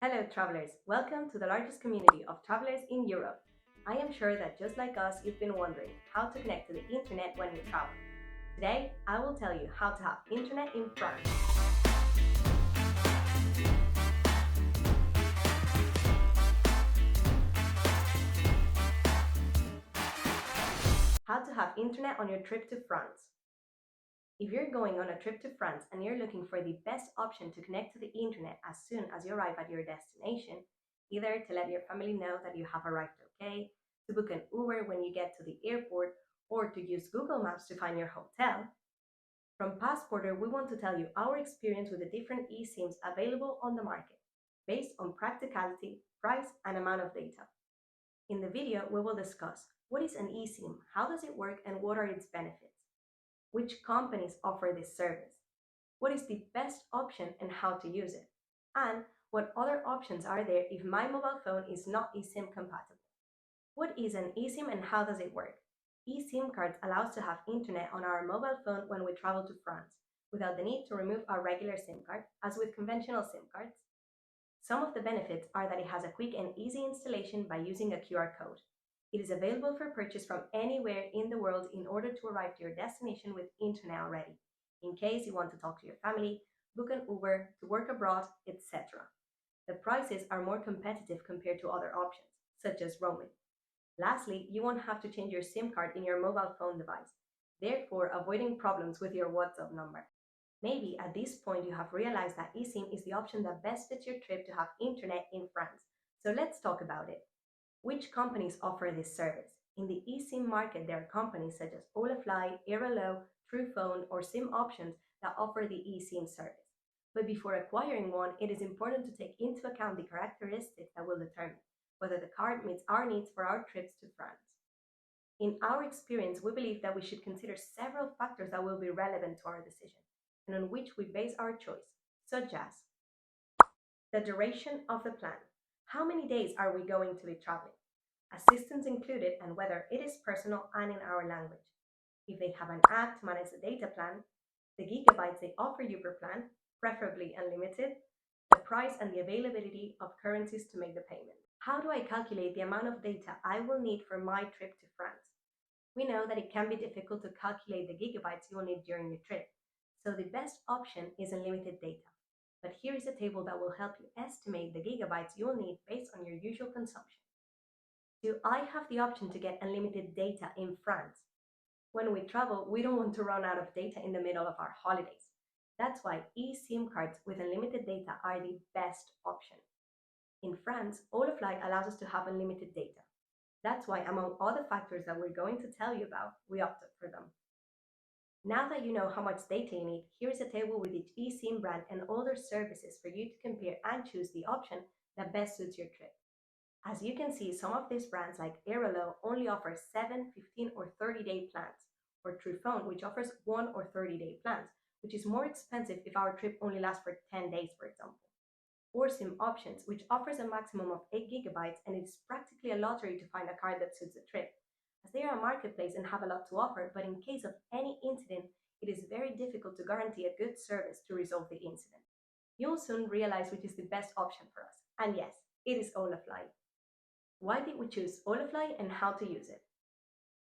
Hello, travelers. Welcome to the largest community of travelers in Europe. I am sure that just like us, you've been wondering how to connect to the internet when you travel. Today, I will tell you how to have internet in France. How to have internet on your trip to France. If you're going on a trip to France and you're looking for the best option to connect to the internet as soon as you arrive at your destination, either to let your family know that you have arrived okay, to book an Uber when you get to the airport, or to use Google Maps to find your hotel, from Passporter, we want to tell you our experience with the different eSIMs available on the market, based on practicality, price, and amount of data. In the video, we will discuss what is an eSIM, how does it work, and what are its benefits. Which companies offer this service? What is the best option and how to use it? And what other options are there if my mobile phone is not eSIM compatible? What is an eSIM and how does it work? eSIM cards allow us to have internet on our mobile phone when we travel to France, without the need to remove our regular SIM card, as with conventional SIM cards. Some of the benefits are that it has a quick and easy installation by using a QR code. It is available for purchase from anywhere in the world in order to arrive to your destination with internet already, in case you want to talk to your family, book an Uber, to work abroad, etc. The prices are more competitive compared to other options, such as roaming. Lastly, you won't have to change your SIM card in your mobile phone device, therefore avoiding problems with your WhatsApp number. Maybe at this point you have realized that eSIM is the option that best fits your trip to have internet in France. So let's talk about it. Which companies offer this service? In the eSIM market, there are companies such as Holafly, Airalo, Truephone, or Simoptions that offer the eSIM service. But before acquiring one, it is important to take into account the characteristics that will determine whether the card meets our needs for our trips to France. In our experience, we believe that we should consider several factors that will be relevant to our decision and on which we base our choice, such as the duration of the plan. How many days are we going to be traveling? Assistance included and whether it is personal and in our language. If they have an app to manage the data plan, the gigabytes they offer you per plan, preferably unlimited, the price and the availability of currencies to make the payment. How do I calculate the amount of data I will need for my trip to France? We know that it can be difficult to calculate the gigabytes you will need during your trip, so the best option is unlimited data. But here is a table that will help you estimate the gigabytes you will need based on your usual consumption. Do I have the option to get unlimited data in France? When we travel, we don't want to run out of data in the middle of our holidays. That's why eSIM cards with unlimited data are the best option. In France, Holafly allows us to have unlimited data. That's why, among all the factors that we're going to tell you about, we opted for them. Now that you know how much data you need, here is a table with each eSIM brand and all their services for you to compare and choose the option that best suits your trip. As you can see, some of these brands like Airalo only offer 7, 15, or 30-day plans, or Truephone, which offers 1 or 30-day plans, which is more expensive if our trip only lasts for 10 days, for example. Or Simoptions, which offers a maximum of 8 gigabytes and it is practically a lottery to find a card that suits the trip, as they are a marketplace and have a lot to offer, but in case of any incident, it is very difficult to guarantee a good service to resolve the incident. You'll soon realize which is the best option for us, and yes, it is Holafly. Why did we choose Holafly and how to use it?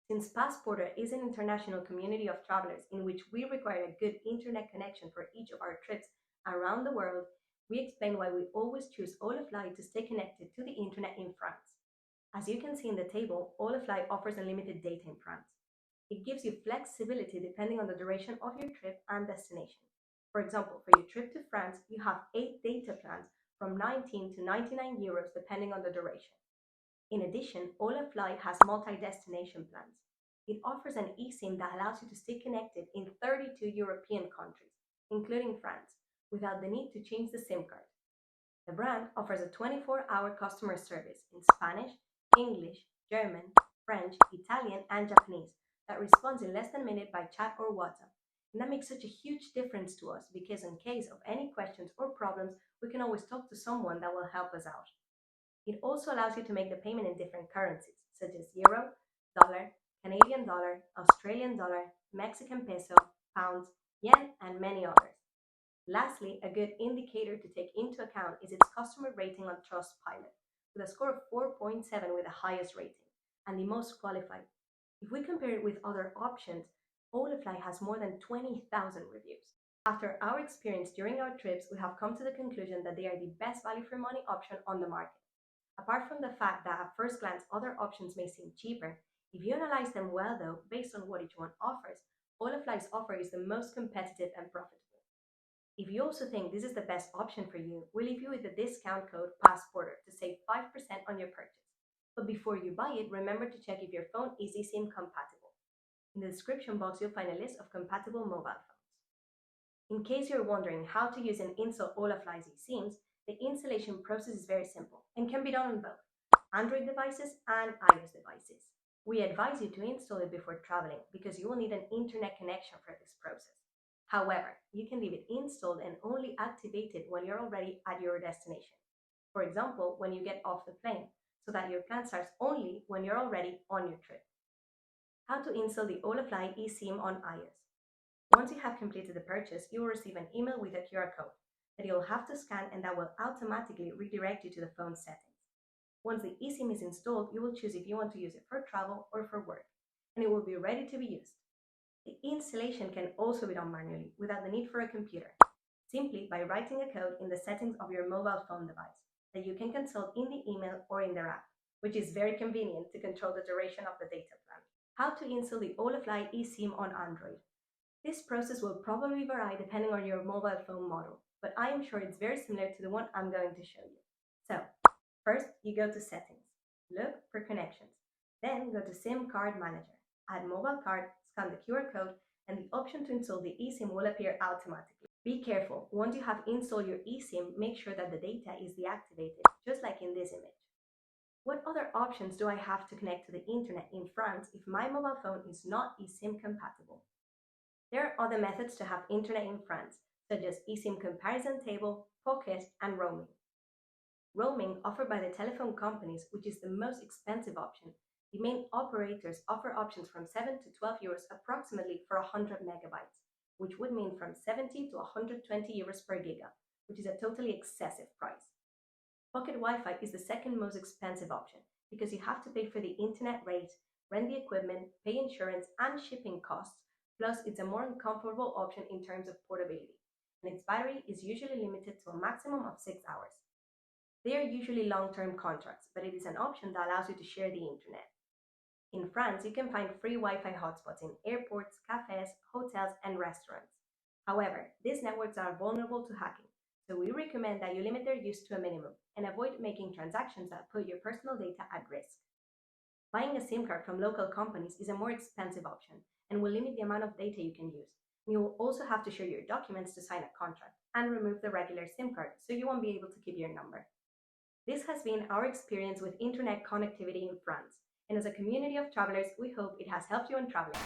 Since Passporter is an international community of travelers in which we require a good internet connection for each of our trips around the world, we explain why we always choose Holafly to stay connected to the internet in France. As you can see in the table, Holafly offers unlimited data in France. It gives you flexibility depending on the duration of your trip and destination. For example, for your trip to France, you have 8 data plans from 19 to 99 euros depending on the duration. In addition, Holafly has multi-destination plans. It offers an eSIM that allows you to stay connected in 32 European countries, including France, without the need to change the SIM card. The brand offers a 24-hour customer service in Spanish, English, German, French, Italian, and Japanese that responds in less than a minute by chat or WhatsApp. And that makes such a huge difference to us because in case of any questions or problems, we can always talk to someone that will help us out. It also allows you to make the payment in different currencies, such as euro, dollar, Canadian dollar, Australian dollar, Mexican peso, pounds, yen, and many others. Lastly, a good indicator to take into account is its customer rating on Trustpilot, with a score of 4.7 with the highest rating and the most qualified. If we compare it with other options, Holafly has more than 20,000 reviews. After our experience during our trips, we have come to the conclusion that they are the best value for money option on the market. Apart from the fact that at first glance other options may seem cheaper, if you analyze them well though, based on what each one offers, Holafly's offer is the most competitive and profitable. If you also think this is the best option for you, we'll leave you with the discount code PASSPORTER to save 5% on your purchase. But before you buy it, remember to check if your phone is eSIM compatible. In the description box, you'll find a list of compatible mobile phones. In case you're wondering how to use and install Holafly's eSIMs, the installation process is very simple and can be done on both Android devices and iOS devices. We advise you to install it before traveling because you will need an internet connection for this process. However, you can leave it installed and only activate it when you're already at your destination. For example, when you get off the plane, so that your plan starts only when you're already on your trip. How to install the Holafly eSIM on iOS. Once you have completed the purchase, you will receive an email with a QR code that you'll have to scan and that will automatically redirect you to the phone settings. Once the eSIM is installed, you will choose if you want to use it for travel or for work, and it will be ready to be used. The installation can also be done manually without the need for a computer, simply by writing a code in the settings of your mobile phone device that you can consult in the email or in their app, which is very convenient to control the duration of the data plan. How to install the Holafly eSIM on Android. This process will probably vary depending on your mobile phone model, but I am sure it's very similar to the one I'm going to show you. So, first you go to Settings, look for Connections, then go to SIM Card Manager, add mobile card, scan the QR code, and the option to install the eSIM will appear automatically. Be careful, once you have installed your eSIM, make sure that the data is deactivated, just like in this image. What other options do I have to connect to the internet in France if my mobile phone is not eSIM compatible? There are other methods to have internet in France, such as eSIM comparison table, pocket, and roaming. Roaming offered by the telephone companies, which is the most expensive option. The main operators offer options from 7 to 12 euros approximately for 100 megabytes, which would mean from 70 to 120 euros per giga, which is a totally excessive price. Pocket Wi-Fi is the second most expensive option because you have to pay for the internet rate, rent the equipment, pay insurance and shipping costs, plus it's a more uncomfortable option in terms of portability, and its battery is usually limited to a maximum of 6 hours. They are usually long-term contracts, but it is an option that allows you to share the internet. In France, you can find free Wi-Fi hotspots in airports, cafes, hotels, and restaurants. However, these networks are vulnerable to hacking, so we recommend that you limit their use to a minimum and avoid making transactions that put your personal data at risk. Buying a SIM card from local companies is a more expensive option and will limit the amount of data you can use. And you will also have to share your documents to sign a contract and remove the regular SIM card, so you won't be able to keep your number. This has been our experience with internet connectivity in France, and as a community of travelers, we hope it has helped you in traveling.